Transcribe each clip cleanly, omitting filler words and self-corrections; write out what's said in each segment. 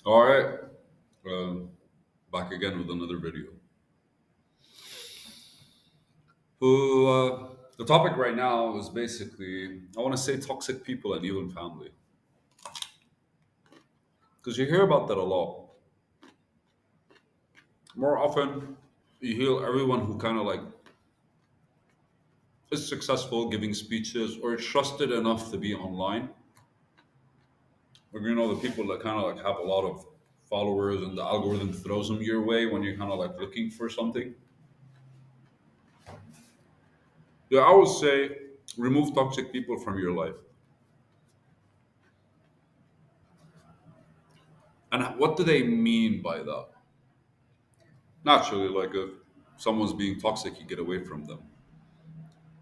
All right, um, back again with another video. The topic right now is basically I want to say toxic people and even family because you hear about that a lot. More often, you hear everyone who kind of like is successful giving speeches or is trusted enough to be online. Or the people that kind of like have a lot of followers and the algorithm throws them your way when you're kind of like looking for something. Yeah, I would say remove toxic people from your life. And what do they mean by that? Naturally, like if someone's being toxic, you get away from them.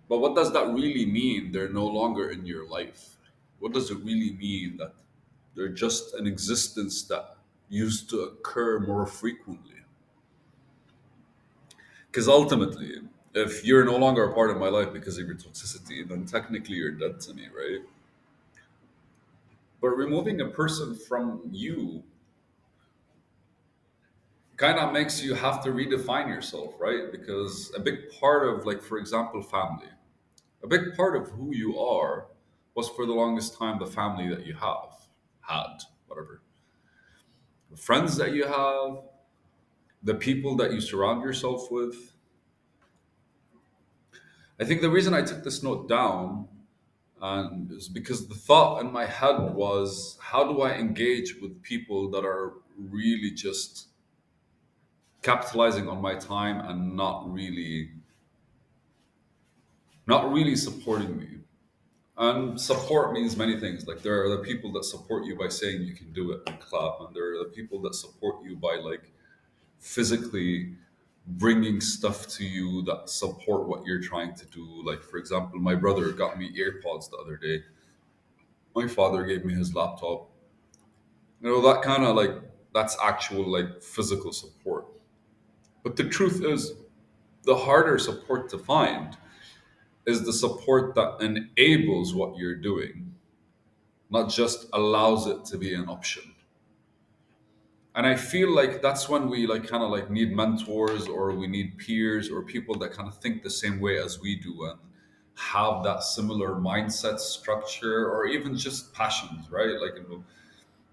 But what does that really mean? They're no longer in your life. What does it really mean that they're just an existence that used to occur more frequently? Because ultimately, if you're no longer a part of my life because of your toxicity, then technically you're dead to me, right? But removing a person from you kind of makes you have to redefine yourself, right? Because a big part of, like, for example, family, a big part of who you are was for the longest time the family that you had, whatever. The friends that you have, the people that you surround yourself with. I think the reason I took this note down and is because the thought in my head was how do I engage with people that are really just capitalizing on my time and not really supporting me. And support means many things. Like there are the people that support you by saying you can do it and clap, and there are the people that support you by like physically bringing stuff to you that support what you're trying to do. Like for example, my brother got me earpods the other day. My father gave me his laptop. That kind of like that's actual like physical support. But the truth is, the harder support to find is the support that enables what you're doing, not just allows it to be an option. And I feel like that's when we like kind of like need mentors or we need peers or people that kind of think the same way as we do and have that similar mindset structure or even just passions, right? Like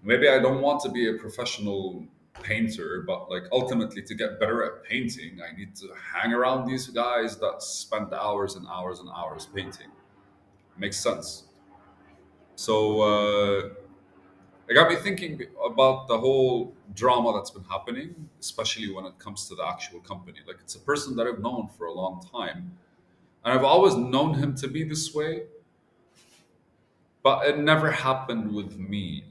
maybe I don't want to be a professional painter, but like ultimately to get better at painting, I need to hang around these guys that spend hours and hours and hours painting. Makes sense. So it got me thinking about the whole drama that's been happening, especially when it comes to the actual company. Like it's a person that I've known for a long time, and I've always known him to be this way, but it never happened with me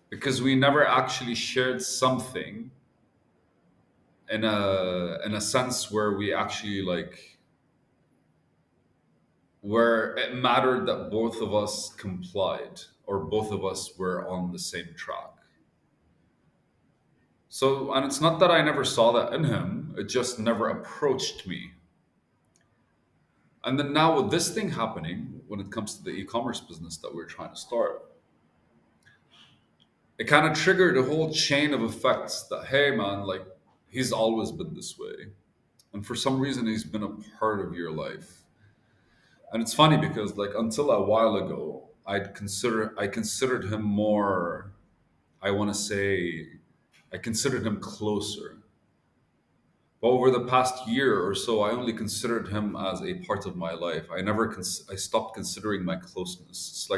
because we never actually shared something in a sense where we actually like where it mattered that both of us complied or both of us were on the same track. So, and it's not that I never saw that in him, it just never approached me. And then now with this thing happening, when it comes to the e-commerce business that we're trying to start, it kind of triggered a whole chain of effects that, hey man, like he's always been this way. And for some reason he's been a part of your life. And it's funny because like until a while ago, I considered him more, I want to say I considered him closer. But over the past year or so, I only considered him as a part of my life. I stopped considering my closeness.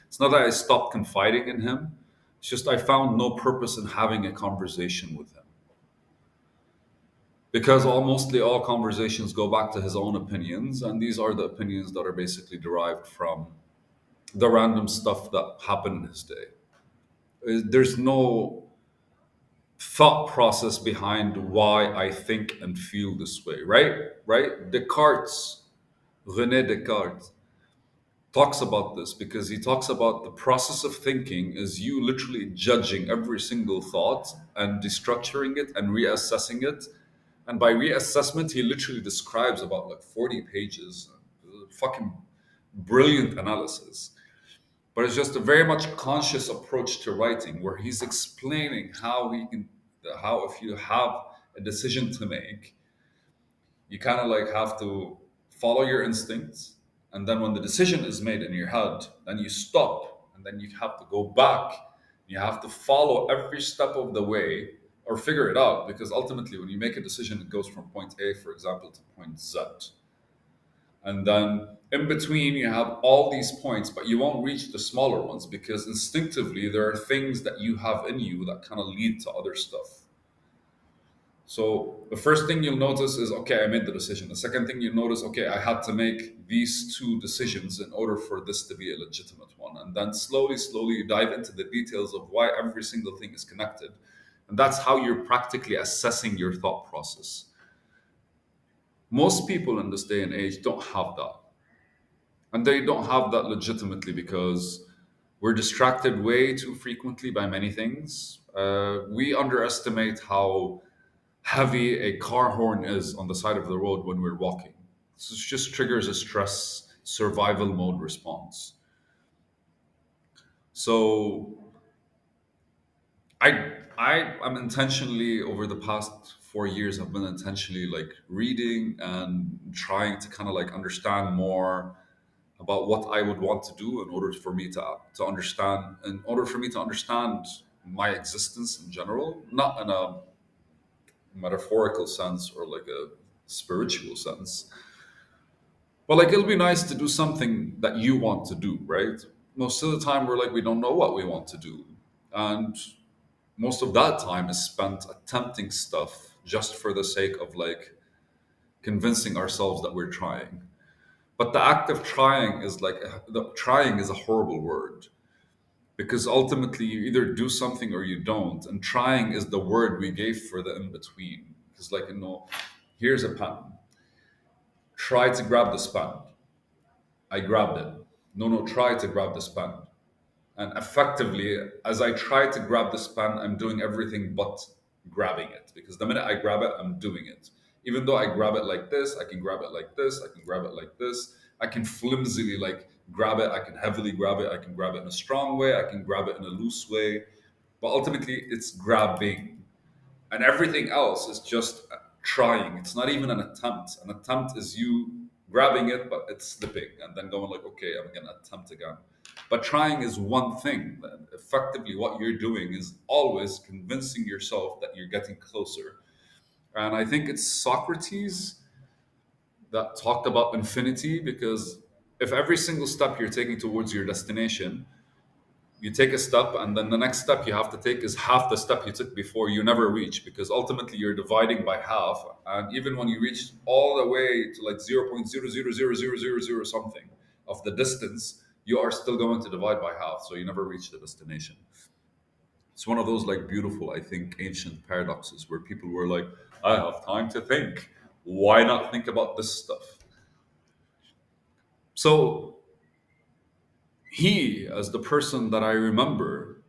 It's not that I stopped confiding in him. It's just I found no purpose in having a conversation with him because mostly all conversations go back to his own opinions, and these are the opinions that are basically derived from the random stuff that happened in his day. There's no thought process behind why I think and feel this way, right? Right? René Descartes talks about this because he talks about the process of thinking is you literally judging every single thought and destructuring it and reassessing it. And by reassessment, he literally describes about like 40 pages, fucking brilliant analysis. but it's just a very much conscious approach to writing where he's explaining how he can, how if you have a decision to make, you kind of like have to follow your instincts, and then when the decision is made in your head, then you stop and then you have to go back. You have to follow every step of the way or figure it out, because ultimately when you make a decision it goes from point A, for example, to point Z, and then in between you have all these points, but you won't reach the smaller ones because instinctively there are things that you have in you that kind of lead to other stuff. So the first thing you'll notice is, okay, I made the decision. The second thing you notice, okay, I had to make these two decisions in order for this to be a legitimate one. And then slowly, slowly you dive into the details of why every single thing is connected. And that's how you're practically assessing your thought process. Most people in this day and age don't have that. And they don't have that legitimately because we're distracted way too frequently by many things. We underestimate how heavy a car horn is on the side of the road when we're walking. So it just triggers a stress survival mode response. So I am intentionally over the past 4 years I've been intentionally like reading and trying to kind of like understand more about what I would want to do in order for me to understand, in order for me to understand my existence in general, not in a metaphorical sense or like a spiritual sense. But like it'll be nice to do something that you want to do, right? Most of the time we're like we don't know what we want to do. And most of that time is spent attempting stuff just for the sake of like convincing ourselves that we're trying. But the act of trying is like the trying is a horrible word because ultimately you either do something or you don't, and trying is the word we gave for the in between. Because like here's a pen. Try to grab this pen. I grabbed it. No, no, try to grab this pen. And effectively, as I try to grab this pen, I'm doing everything but grabbing it. Because the minute I grab it, I'm doing it. Even though I grab it like this, I can grab it like this, I can grab it like this, I can flimsily like grab it, I can heavily grab it, I can grab it in a strong way, I can grab it in a loose way. But ultimately, it's grabbing. And everything else is just trying. It's not even an attempt. An attempt is you grabbing it, but it's slipping, and then going like, okay, I'm gonna attempt again. But trying is one thing. Effectively, what you're doing is always convincing yourself that you're getting closer. And I think it's Socrates that talked about infinity, because if every single step you're taking towards your destination, you take a step and then the next step you have to take is half the step you took before, you never reach, because ultimately you're dividing by half, and even when you reach all the way to like 0.0000000 something of the distance, you are still going to divide by half, so you never reach the destination. It's one of those like beautiful, I think, ancient paradoxes where people were like, I have time to think, why not think about this stuff? So he, as the person that I remember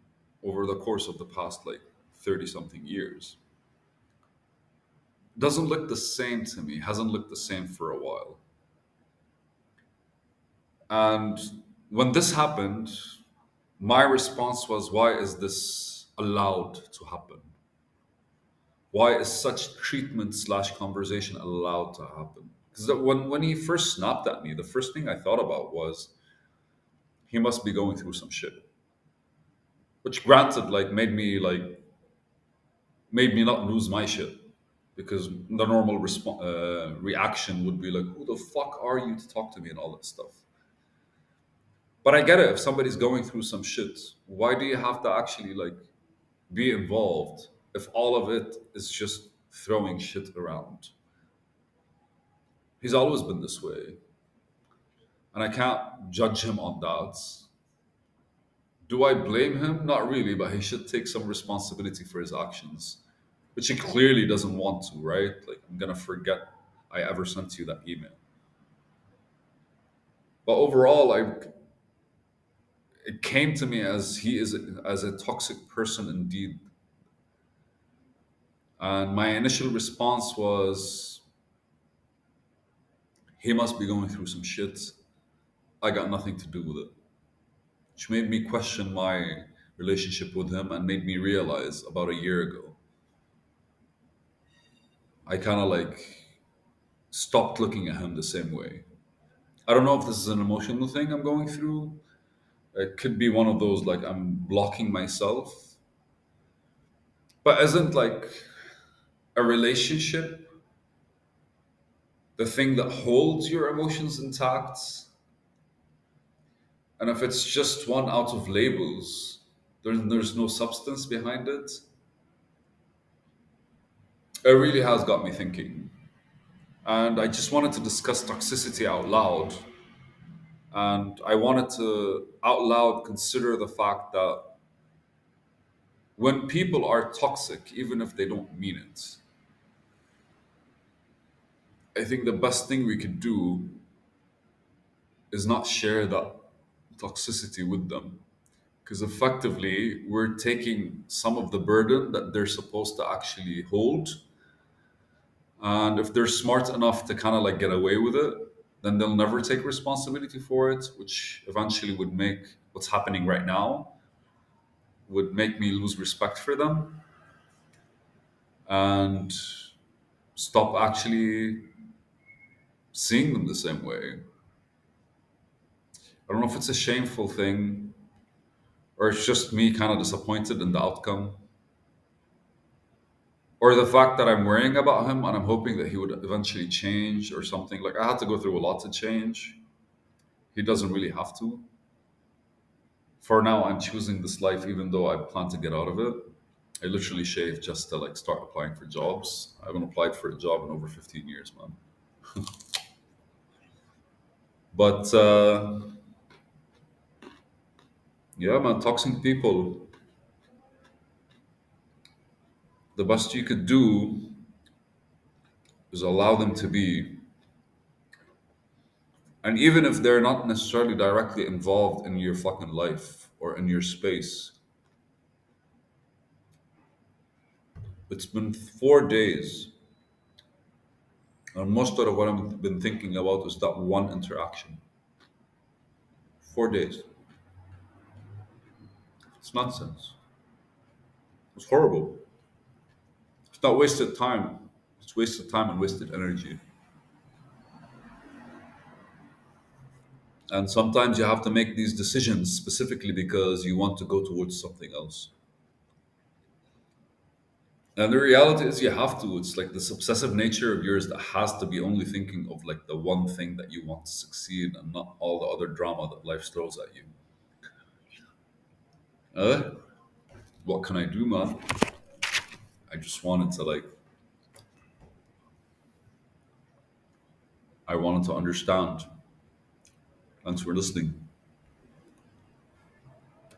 over the course of the past like 30 something years, doesn't look the same to me, hasn't looked the same for a while. And when this happened, my response was, why is this allowed to happen? Why is such treatment slash conversation allowed to happen? Because when he first snapped at me, the first thing I thought about was he must be going through some shit. Which granted like made me not lose my shit, because the normal reaction would be like, who the fuck are you to talk to me and all that stuff. But I get it, if somebody's going through some shit, why do you have to actually like be involved if all of it is just throwing shit around? He's always been this way, and I can't judge him on that. Do I blame him? Not really, but he should take some responsibility for his actions, which he clearly doesn't want to, right? Like, I'm gonna forget I ever sent you that email. But overall, it came to me as he is as a toxic person indeed. And my initial response was, he must be going through some shit. I got nothing to do with it. which made me question my relationship with him and made me realize about a year ago, I kind of like stopped looking at him the same way. I don't know if this is an emotional thing I'm going through. It could be one of those like I'm blocking myself. But isn't like a relationship the thing that holds your emotions intact? And if it's just one out of labels, there's no substance behind it. It really has got me thinking. And I just wanted to discuss toxicity out loud. And I wanted to out loud consider the fact that when people are toxic, even if they don't mean it, I think the best thing we could do is not share that toxicity with them. Because effectively, we're taking some of the burden that they're supposed to actually hold. And if they're smart enough to kind of like get away with it, then they'll never take responsibility for it, which eventually would make what's happening right now would make me lose respect for them and stop actually seeing them the same way. I don't know if it's a shameful thing or it's just me kind of disappointed in the outcome or the fact that I'm worrying about him and I'm hoping that he would eventually change or something. Like I had to go through a lot to change. He doesn't really have to. For now, I'm choosing this life even though I plan to get out of it. I literally shaved just to like start applying for jobs. I haven't applied for a job in over 15 years, man. But yeah, man, toxic people, the best you could do is allow them to be. And even if they're not necessarily directly involved in your fucking life or in your space, it's been 4 days. And most of what I've been thinking about is that one interaction. 4 days. It's nonsense. It's horrible. It's not wasted time. It's wasted time and wasted energy. And sometimes you have to make these decisions specifically because you want to go towards something else. And the reality is you have to. It's like this obsessive nature of yours that has to be only thinking of like the one thing that you want to succeed and not all the other drama that life throws at you. Uh, what can I do, man? I just wanted to like I wanted to understand. Thanks for listening.